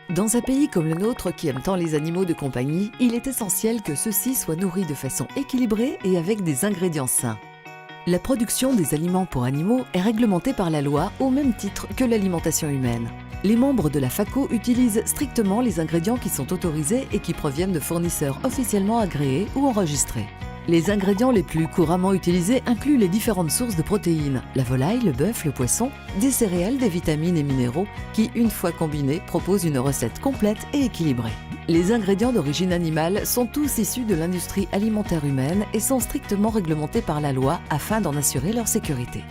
Dans un pays comme le nôtre qui aime tant les animaux de compagnie, il est essentiel que ceux-ci soient nourris de façon équilibrée et avec des ingrédients sains. La production des aliments pour animaux est réglementée par la loi au même titre que l'alimentation humaine. Les membres de la FACO utilisent strictement les ingrédients qui sont autorisés et qui proviennent de fournisseurs officiellement agréés ou enregistrés. Les ingrédients les plus couramment utilisés incluent les différentes sources de protéines, la volaille, le bœuf, le poisson, des céréales, des vitamines et minéraux qui, une fois combinés, proposent une recette complète et équilibrée. Les ingrédients d'origine animale sont tous issus de l'industrie alimentaire humaine et sont strictement réglementés par la loi afin d'en assurer leur sécurité.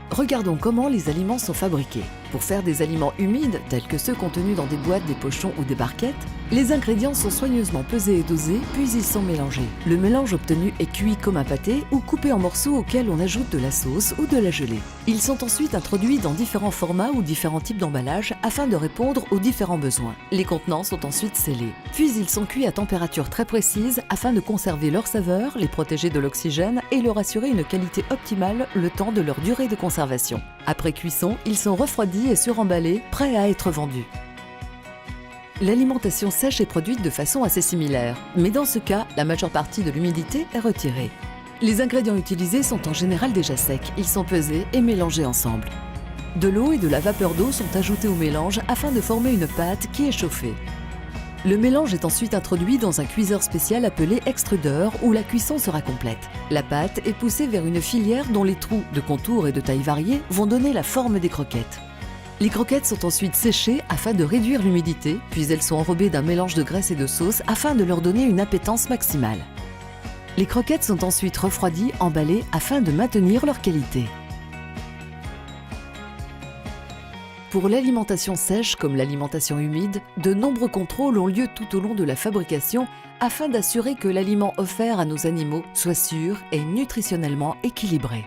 Regardons comment les aliments sont fabriqués. Pour faire des aliments humides, tels que ceux contenus dans des boîtes, des pochons ou des barquettes, les ingrédients sont soigneusement pesés et dosés, puis ils sont mélangés. Le mélange obtenu est cuit comme un pâté ou coupé en morceaux auxquels on ajoute de la sauce ou de la gelée. Ils sont ensuite introduits dans différents formats ou différents types d'emballages afin de répondre aux différents besoins. Les contenants sont ensuite scellés. Puis ils sont cuits à température très précise afin de conserver leur saveur, les protéger de l'oxygène et leur assurer une qualité optimale le temps de leur durée de conservation. Après cuisson, ils sont refroidis et suremballés, prêts à être vendus. L'alimentation sèche est produite de façon assez similaire, mais dans ce cas, la majeure partie de l'humidité est retirée. Les ingrédients utilisés sont en général déjà secs, ils sont pesés et mélangés ensemble. De l'eau et de la vapeur d'eau sont ajoutés au mélange afin de former une pâte qui est chauffée. Le mélange est ensuite introduit dans un cuiseur spécial appelé extrudeur où la cuisson sera complète. La pâte est poussée vers une filière dont les trous, de contours et de tailles variées, vont donner la forme des croquettes. Les croquettes sont ensuite séchées afin de réduire l'humidité, puis elles sont enrobées d'un mélange de graisse et de sauce afin de leur donner une appétence maximale. Les croquettes sont ensuite refroidies, emballées afin de maintenir leur qualité. Pour l'alimentation sèche comme l'alimentation humide, de nombreux contrôles ont lieu tout au long de la fabrication afin d'assurer que l'aliment offert à nos animaux soit sûr et nutritionnellement équilibré.